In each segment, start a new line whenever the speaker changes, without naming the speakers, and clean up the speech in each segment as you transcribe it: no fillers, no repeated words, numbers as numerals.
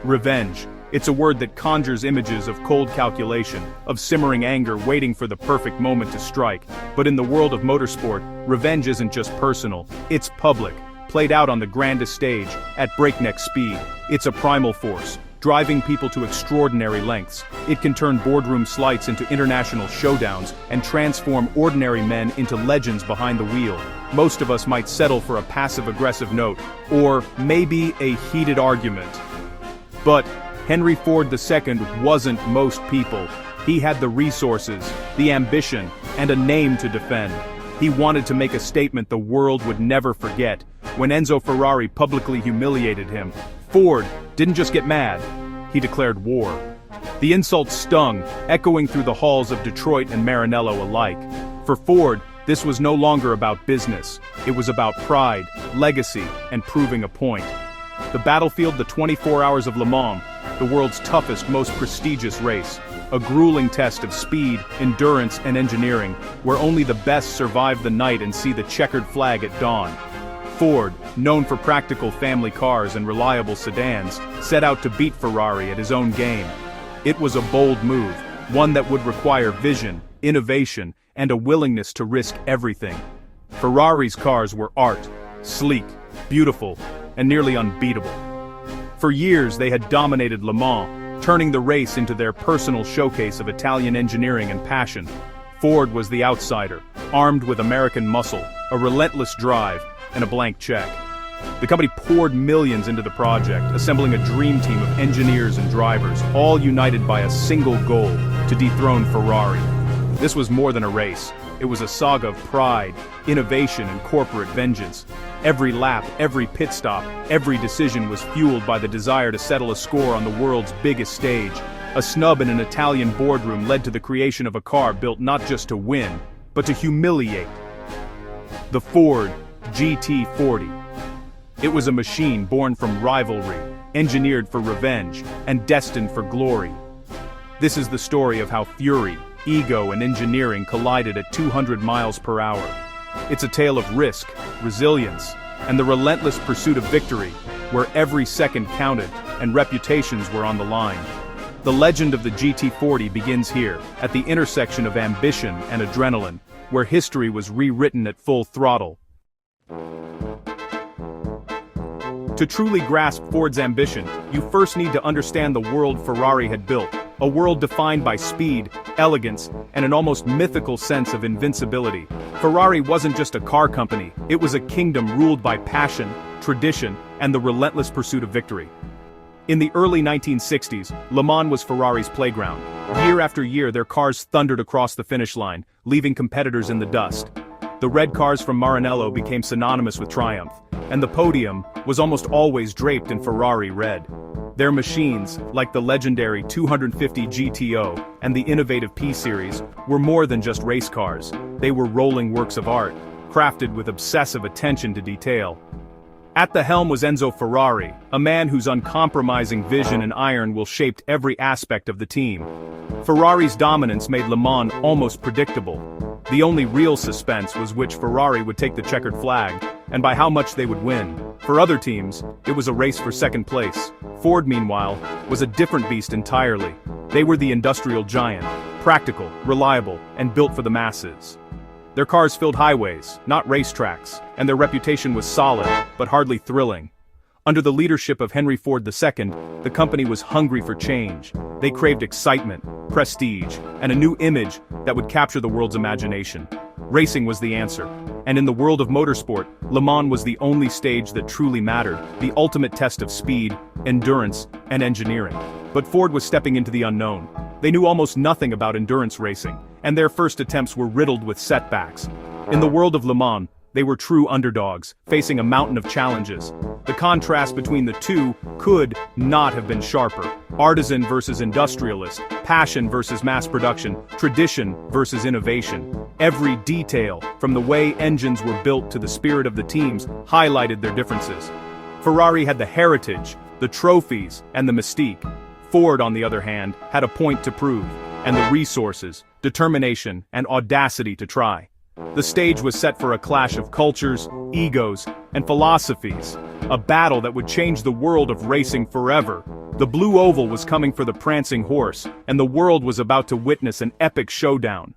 Revenge. It's a word that conjures images of cold calculation, of simmering anger waiting for the perfect moment to strike. But in the world of motorsport, revenge isn't just personal, it's public, played out on the grandest stage, at breakneck speed. It's a primal force, driving people to extraordinary lengths. It can turn boardroom slights into international showdowns and transform ordinary men into legends behind the wheel. Most of us might settle for a passive-aggressive note, or maybe a heated argument. But Henry Ford II wasn't most people. He had the resources, the ambition, and a name to defend. He wanted to make a statement the world would never forget. When Enzo Ferrari publicly humiliated him, Ford didn't just get mad, he declared war. The insult stung, echoing through the halls of Detroit and Maranello alike. For Ford, this was no longer about business. It was about pride, legacy, and proving a point. The battlefield, the 24 Hours of Le Mans, the world's toughest, most prestigious race. A grueling test of speed, endurance, and engineering, where only the best survive the night and see the checkered flag at dawn. Ford, known for practical family cars and reliable sedans, set out to beat Ferrari at his own game. It was a bold move, one that would require vision, innovation, and a willingness to risk everything. Ferrari's cars were art, sleek, beautiful, and nearly unbeatable. For years they had dominated Le Mans, turning the race into their personal showcase of Italian engineering and passion. Ford was the outsider, armed with American muscle, a relentless drive, and a blank check. The company poured millions into the project, assembling a dream team of engineers and drivers, all united by a single goal: to dethrone Ferrari. This was more than a race. It was a saga of pride, innovation, and corporate vengeance. Every lap, every pit stop, every decision was fueled by the desire to settle a score on the world's biggest stage. A snub in an Italian boardroom led to the creation of a car built not just to win, but to humiliate. The Ford GT40. It was a machine born from rivalry, engineered for revenge, and destined for glory. This is the story of how fury, ego, and engineering collided at 200 miles per hour. It's a tale of risk, resilience, and the relentless pursuit of victory, where every second counted and reputations were on the line. The legend of the GT40 begins here, at the intersection of ambition and adrenaline, where history was rewritten at full throttle. To truly grasp Ford's ambition, you first need to understand the world Ferrari had built, a world defined by speed, elegance, and an almost mythical sense of invincibility. Ferrari wasn't just a car company, it was a kingdom ruled by passion, tradition, and the relentless pursuit of victory. In the early 1960s, Le Mans was Ferrari's playground. Year after year, their cars thundered across the finish line, leaving competitors in the dust. The red cars from Maranello became synonymous with triumph, and the podium was almost always draped in Ferrari red. Their machines, like the legendary 250 GTO and the innovative P-Series, were more than just race cars. They were rolling works of art, crafted with obsessive attention to detail. At the helm was Enzo Ferrari, a man whose uncompromising vision and iron will shape every aspect of the team. Ferrari's dominance made Le Mans almost predictable. The only real suspense was which Ferrari would take the checkered flag, and by how much they would win. For other teams, it was a race for second place. Ford, meanwhile, was a different beast entirely. They were the industrial giant, practical, reliable, and built for the masses. Their cars filled highways, not racetracks, and their reputation was solid, but hardly thrilling. Under the leadership of Henry Ford II, the company was hungry for change. They craved excitement, prestige, and a new image that would capture the world's imagination. Racing was the answer. And in the world of motorsport, Le Mans was the only stage that truly mattered, the ultimate test of speed, endurance, and engineering. But Ford was stepping into the unknown. They knew almost nothing about endurance racing, and their first attempts were riddled with setbacks. In the world of Le Mans, they were true underdogs, facing a mountain of challenges. The contrast between the two could not have been sharper. Artisan versus industrialist, passion versus mass production, tradition versus innovation. Every detail, from the way engines were built to the spirit of the teams, highlighted their differences. Ferrari had the heritage, the trophies, and the mystique. Ford, on the other hand, had a point to prove, and the resources, determination, and audacity to try. The stage was set for a clash of cultures, egos, and philosophies. A battle that would change the world of racing forever. The blue oval was coming for the prancing horse, and the world was about to witness an epic showdown.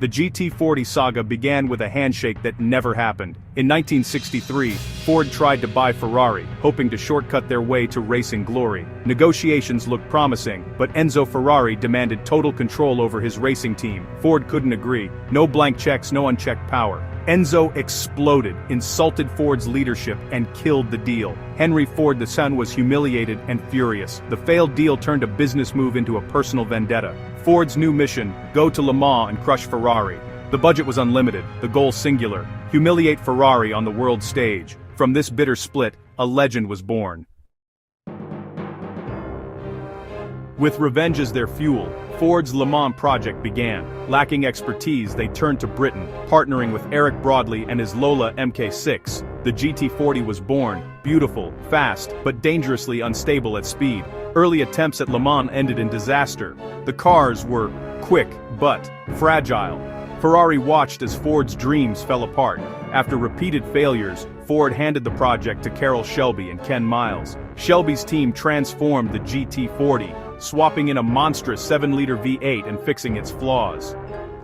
The GT40 saga began with a handshake that never happened. In 1963, Ford tried to buy Ferrari, hoping to shortcut their way to racing glory. Negotiations looked promising, but Enzo Ferrari demanded total control over his racing team. Ford couldn't agree. No blank checks, no unchecked power. Enzo exploded, insulted Ford's leadership, and killed the deal. Henry Ford the son was humiliated and furious. The failed deal turned a business move into a personal vendetta. Ford's new mission: go to Le Mans and crush Ferrari. The budget was unlimited, the goal singular: humiliate Ferrari on the world stage. From this bitter split, a legend was born. With revenge as their fuel, Ford's Le Mans project began. Lacking expertise, they turned to Britain, partnering with Eric Broadley and his Lola Mk6. The GT40 was born, beautiful, fast, but dangerously unstable at speed. Early attempts at Le Mans ended in disaster. The cars were quick, but fragile. Ferrari watched as Ford's dreams fell apart. After repeated failures, Ford handed the project to Carroll Shelby and Ken Miles. Shelby's team transformed the GT40, swapping in a monstrous 7-liter V8 and fixing its flaws.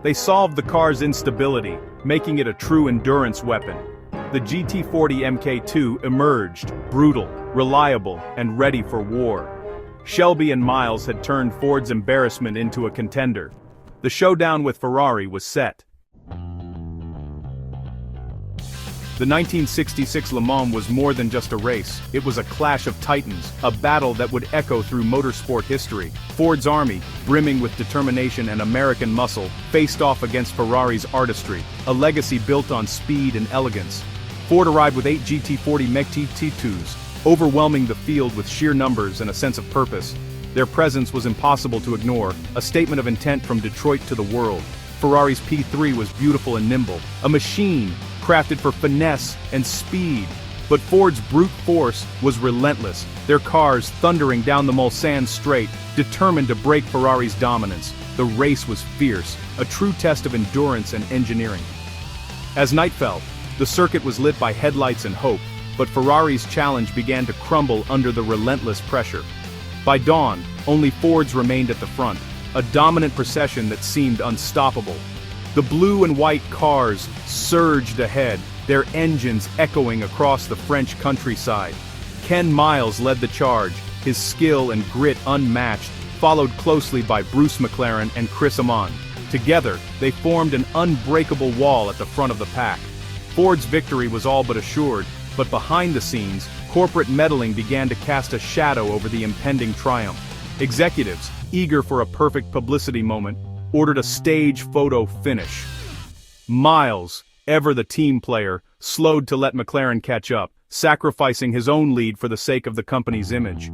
They solved the car's instability, making it a true endurance weapon. The GT40 Mk2 emerged, brutal, reliable, and ready for war. Shelby and Miles had turned Ford's embarrassment into a contender. The showdown with Ferrari was set. The 1966 Le Mans was more than just a race. It was a clash of titans, a battle that would echo through motorsport history. Ford's army, brimming with determination and American muscle, faced off against Ferrari's artistry, a legacy built on speed and elegance. Ford arrived with 8 GT40 Mk2s, overwhelming the field with sheer numbers and a sense of purpose. Their presence was impossible to ignore, a statement of intent from Detroit to the world. Ferrari's P3 was beautiful and nimble, a machine crafted for finesse and speed. But Ford's brute force was relentless, their cars thundering down the Mulsanne Straight, determined to break Ferrari's dominance. The race was fierce, a true test of endurance and engineering. As night fell, the circuit was lit by headlights and hope, but Ferrari's challenge began to crumble under the relentless pressure. By dawn, only Fords remained at the front, a dominant procession that seemed unstoppable. The blue and white cars surged ahead, their engines echoing across the French countryside. Ken Miles led the charge, his skill and grit unmatched, followed closely by Bruce McLaren and Chris Amon. Together, they formed an unbreakable wall at the front of the pack. Ford's victory was all but assured, but behind the scenes, corporate meddling began to cast a shadow over the impending triumph. Executives, eager for a perfect publicity moment, ordered a stage photo finish. Miles, ever the team player, slowed to let McLaren catch up, sacrificing his own lead for the sake of the company's image.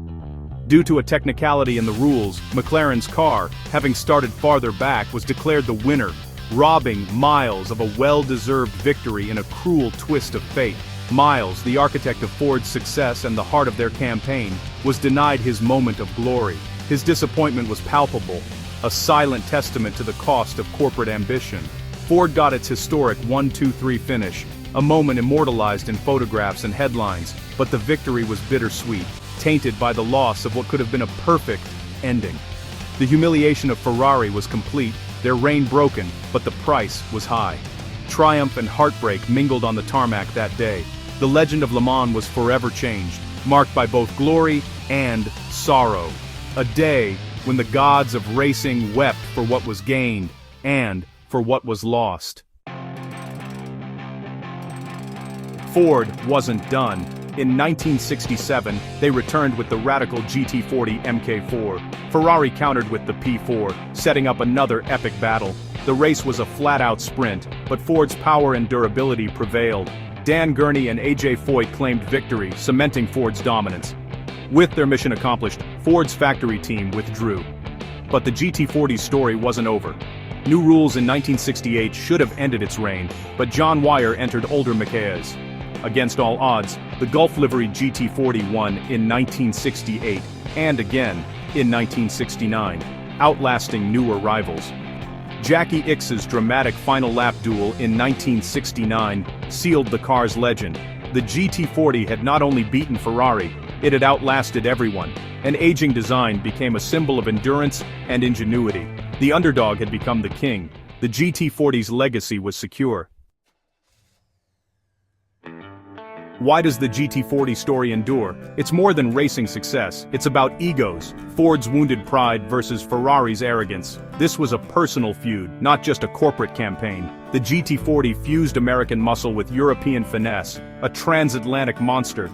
Due to a technicality in the rules, McLaren's car, having started farther back, was declared the winner, robbing Miles of a well-deserved victory in a cruel twist of fate. Miles, the architect of Ford's success and the heart of their campaign, was denied his moment of glory. His disappointment was palpable, a silent testament to the cost of corporate ambition. Ford got its historic 1-2-3 finish, a moment immortalized in photographs and headlines, but the victory was bittersweet, tainted by the loss of what could have been a perfect ending. The humiliation of Ferrari was complete, their reign broken, but the price was high. Triumph and heartbreak mingled on the tarmac that day. The legend of Le Mans was forever changed, marked by both glory and sorrow. A day when the gods of racing wept for what was gained, and for what was lost. Ford wasn't done. In 1967, they returned with the radical GT40 Mk4. Ferrari countered with the P4, setting up another epic battle. The race was a flat-out sprint, but Ford's power and durability prevailed. Dan Gurney and A.J. Foyt claimed victory, cementing Ford's dominance. With their mission accomplished, Ford's factory team withdrew. But the GT40's story wasn't over. New rules in 1968 should have ended its reign, but John Wyer entered older Machias. Against all odds, the Gulf livery GT40 won in 1968, and again in 1969, outlasting newer rivals. Jackie Ickx's dramatic final lap duel in 1969 sealed the car's legend. The GT40 had not only beaten Ferrari, it had outlasted everyone. An aging design became a symbol of endurance and ingenuity. The underdog had become the king. The GT40's legacy was secure. Why does the GT40 story endure? It's more than racing success, it's about egos. Ford's wounded pride versus Ferrari's arrogance. This was a personal feud, not just a corporate campaign. The GT40 fused American muscle with European finesse, a transatlantic monster.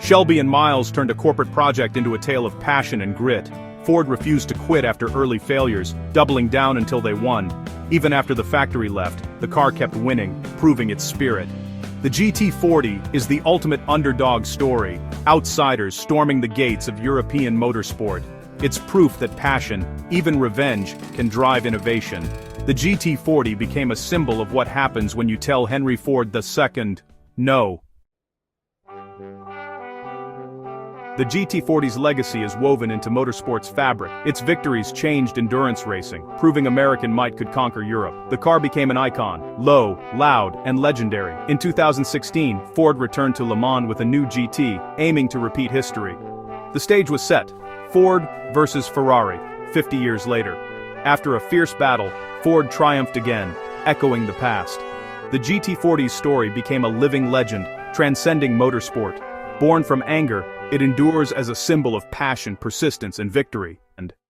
Shelby and Miles turned a corporate project into a tale of passion and grit. Ford refused to quit after early failures, doubling down until they won. Even after the factory left, the car kept winning, proving its spirit. The GT40 is the ultimate underdog story, outsiders storming the gates of European motorsport. It's proof that passion, even revenge, can drive innovation. The GT40 became a symbol of what happens when you tell Henry Ford II, no. The GT40's legacy is woven into motorsport's fabric. Its victories changed endurance racing, proving American might could conquer Europe. The car became an icon, low, loud, and legendary. In 2016, Ford returned to Le Mans with a new GT, aiming to repeat history. The stage was set, Ford versus Ferrari, 50 years later. After a fierce battle, Ford triumphed again, echoing the past. The GT40's story became a living legend, transcending motorsport. Born from anger, it endures as a symbol of passion, persistence, and victory.